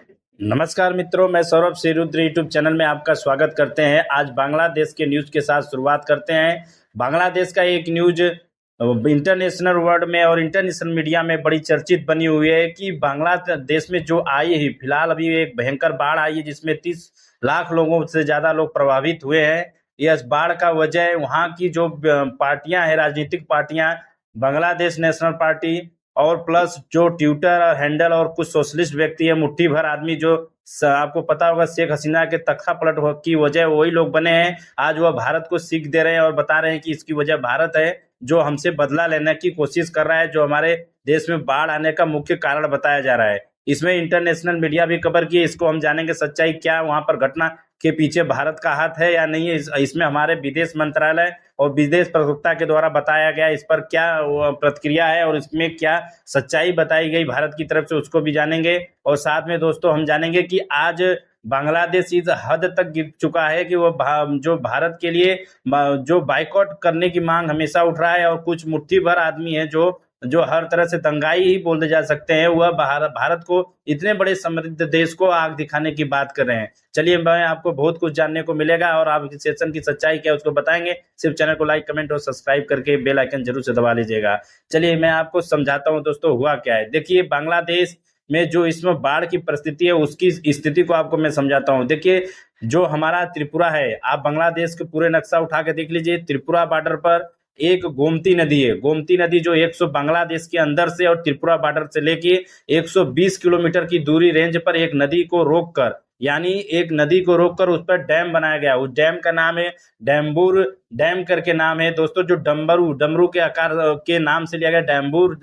नमस्कार मित्रों, मैं सौरभ श्रीरुद्र यूट्यूब चैनल में आपका स्वागत करते हैं। आज बांग्लादेश के न्यूज़ के साथ शुरुआत करते हैं। बांग्लादेश का एक न्यूज़ इंटरनेशनल वर्ल्ड में और इंटरनेशनल मीडिया में बड़ी चर्चित बनी हुई है कि बांग्लादेश में जो आई है, फिलहाल अभी एक भयंकर बाढ़ आई है जिसमें 30 लाख लोगों से ज़्यादा लोग प्रभावित हुए हैं। यह बाढ़ का वजह वहाँ की जो पार्टियां हैं, राजनीतिक पार्टियां, बांग्लादेश नेशनल पार्टी और प्लस जो ट्विटर और हैंडल और कुछ सोशलिस्ट व्यक्ति है, मुट्ठी भर आदमी जो आपको पता होगा शेख हसीना के तख्ता पलट की वजह वही लोग बने हैं। आज वह भारत को सीख दे रहे हैं और बता रहे हैं कि इसकी वजह भारत है जो हमसे बदला लेने की कोशिश कर रहा है, जो हमारे देश में बाढ़ आने का मुख्य कारण बताया जा रहा है। इसमें इंटरनेशनल मीडिया भी कवर की, इसको हम जानेंगे सच्चाई क्या वहां पर घटना के पीछे भारत का हाथ है या नहीं है। इसमें हमारे विदेश मंत्रालय और विदेश प्रवक्ता के द्वारा बताया गया, इस पर क्या प्रतिक्रिया है और इसमें क्या सच्चाई बताई गई भारत की तरफ से, उसको भी जानेंगे। और साथ में दोस्तों हम जानेंगे कि आज बांग्लादेश इस हद तक गिर चुका है कि वो जो भारत के लिए जो बाइकआउट करने की मांग हमेशा उठ रहा है, और कुछ मुट्ठी भर आदमी है जो जो हर तरह से दंगाई ही बोलते जा सकते हैं, वह भारत को, इतने बड़े समृद्ध देश को आग दिखाने की बात कर रहे हैं। चलिए, मैं आपको बहुत कुछ जानने को मिलेगा और आप इस सेशन की सच्चाई क्या है उसको बताएंगे। सिर्फ चैनल को लाइक, कमेंट और सब्सक्राइब करके बेल आइकन जरूर से दबा लीजिएगा। चलिए मैं आपको समझाता हूँ दोस्तों हुआ क्या है। देखिए, बांग्लादेश में जो इसमें बाढ़ की परिस्थिति है उसकी स्थिति को आपको मैं समझाता हूँ। देखिए, जो हमारा त्रिपुरा है, आप बांग्लादेश के पूरे नक्शा उठा के देख लीजिए। त्रिपुरा बॉर्डर पर एक गोमती नदी है। गोमती नदी जो 100 बांग्लादेश के अंदर से और त्रिपुरा बॉर्डर से लेके 120 किलोमीटर की दूरी रेंज पर एक नदी को रोककर, यानी एक नदी को रोककर उस पर डैम बनाया गया। उस डैम का नाम है डैम्बूर डैम करके नाम है दोस्तों, जो डमरू डमरू के आकार के नाम से लिया गया डैम्बूर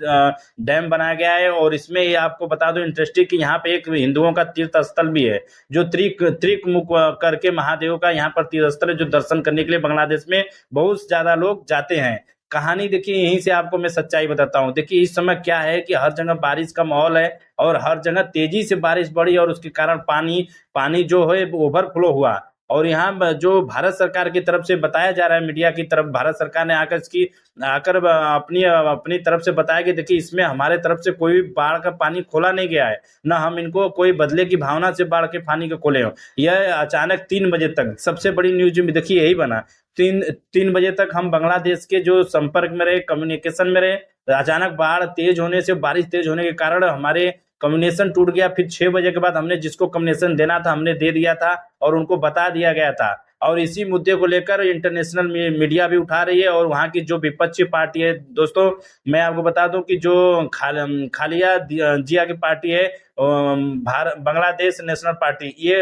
डैम बनाया गया है। और इसमें ये आपको बता दो इंटरेस्टिंग कि यहाँ पे एक हिंदुओं का तीर्थ स्थल भी है, जो त्रिकमुख करके महादेव का यहाँ पर तीर्थ स्थल है, जो दर्शन करने के लिए बांग्लादेश में बहुत ज्यादा लोग जाते हैं। कहानी देखिए, यहीं से आपको मैं सच्चाई बताता हूँ। देखिए, इस समय क्या है कि हर जगह बारिश का माहौल है और हर जगह तेजी से बारिश बढ़ी और उसके कारण पानी पानी जो है ओवरफ्लो हुआ। और यहाँ जो भारत सरकार की तरफ से बताया जा रहा है, मीडिया की तरफ, भारत सरकार ने आकर अपनी अपनी तरफ से बताया कि देखिए, इसमें हमारे तरफ से कोई बाढ़ का पानी खोला नहीं गया है, ना हम इनको कोई बदले की भावना से बाढ़ के पानी को खोले हो। यह अचानक 3 बजे तक, सबसे बड़ी न्यूज में देखिए यही बना, तीन बजे तक हम बांग्लादेश के जो संपर्क में रहे, कम्युनिकेशन में रहे। अचानक बाढ़ तेज होने से, बारिश तेज होने के कारण हमारे कम्युनिकेशन टूट गया। फिर 6 बजे के बाद हमने जिसको कम्युनिकेशन देना था हमने दे दिया था और उनको बता दिया गया था। और इसी मुद्दे को लेकर इंटरनेशनल मीडिया भी उठा रही है और वहाँ की जो विपक्षी पार्टी है दोस्तों, मैं आपको बता दूं कि जो खालिया जिया की पार्टी है, बांग्लादेश नेशनल पार्टी, ये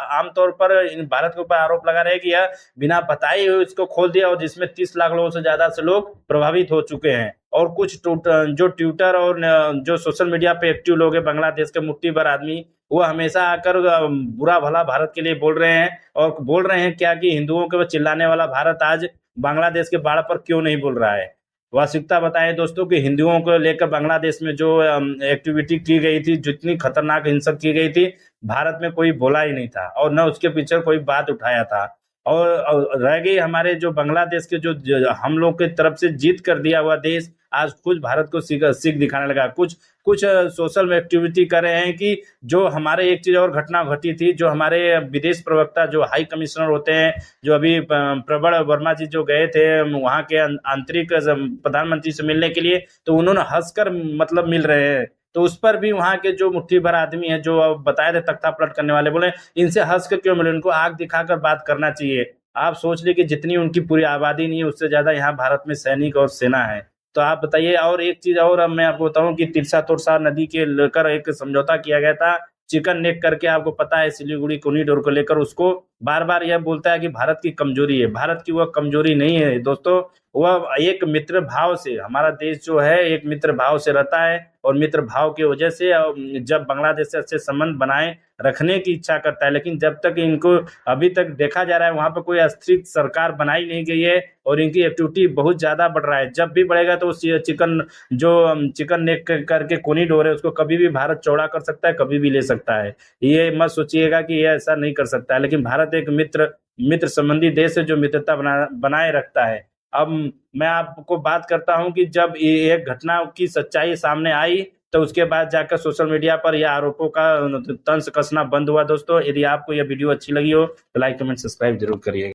आमतौर पर भारत के ऊपर आरोप लगा रहे हैं कि यह बिना बताए हुए इसको खोल दिया, और जिसमें 30 लाख लोगों से ज्यादा से लोग प्रभावित हो चुके हैं। और कुछ जो ट्विटर और जो सोशल मीडिया पे एक्टिव लोग हैं, बांग्लादेश के मुट्ठी भर आदमी, वो हमेशा आकर बुरा भला भारत के लिए बोल रहे हैं। और बोल रहे हैं क्या कि हिंदुओं के चिल्लाने वाला भारत आज बांग्लादेश के बाढ़ पर क्यों नहीं बोल रहा है। वास्तविकता बताएं दोस्तों कि हिंदुओं को लेकर बांग्लादेश में जो एक्टिविटी की गई थी, जितनी खतरनाक हिंसक की गई थी, भारत में कोई बोला ही नहीं था और न उसके पीछे कोई बात उठाया था। और रह गई हमारे जो बांग्लादेश के जो हम लोग की तरफ से जीत कर दिया हुआ देश, आज खुद भारत को सीख दिखाने लगा। कुछ कुछ सोशल में एक्टिविटी कर रहे हैं कि जो हमारे, एक चीज और घटना घटी थी, जो हमारे विदेश प्रवक्ता जो हाई कमिश्नर होते हैं, जो अभी प्रबल वर्मा जी जो गए थे वहाँ के आंतरिक प्रधानमंत्री से मिलने के लिए, तो उन्होंने हंसकर मतलब मिल रहे हैं। तो उस पर भी वहाँ के जो मुट्ठी भर आदमी है, जो अब बताए थे तख्ता पलट करने वाले, बोले इनसे हंस कर क्यों मिले, उनको आग दिखाकर बात करना चाहिए। आप सोच ली कि जितनी उनकी पूरी आबादी नहीं है, उससे ज्यादा यहाँ भारत में सैनिक और सेना है। तो आप बताइए। और एक चीज और अब मैं आपको बताऊं कि तिरसा तोरसा नदी के लेकर एक समझौता किया गया था, चिकन नेक करके, आपको पता है सिलीगुड़ी कॉरिडोर को लेकर। उसको बार बार यह बोलता है कि भारत की कमजोरी है। भारत की वह कमजोरी नहीं है दोस्तों, वह एक मित्र भाव से, हमारा देश जो है एक मित्र भाव से रहता है और मित्र भाव की वजह से जब बांग्लादेश से अच्छे संबंध बनाए रखने की इच्छा करता है। लेकिन जब तक इनको, अभी तक देखा जा रहा है वहां पर कोई अस्थिर सरकार बनाई नहीं गई है और इनकी एक्टिविटी बहुत ज्यादा बढ़ रहा है। जब भी बढ़ेगा तो चिकन नेक करके कॉरिडोर है, उसको कभी भी भारत चौड़ा कर सकता है, कभी भी ले सकता है। ये मत सोचिएगा कि ये ऐसा नहीं कर सकता है। लेकिन भारत एक मित्र संबंधी देश है जो मित्रता बनाए रखता है। अब मैं आपको बात करता हूं कि जब ये एक घटना की सच्चाई सामने आई तो उसके बाद जाकर सोशल मीडिया पर यह आरोपों का तंज कसना बंद हुआ। दोस्तों, यदि आपको यह वीडियो अच्छी लगी हो तो लाइक कमेंट सब्सक्राइब जरूर करिएगा।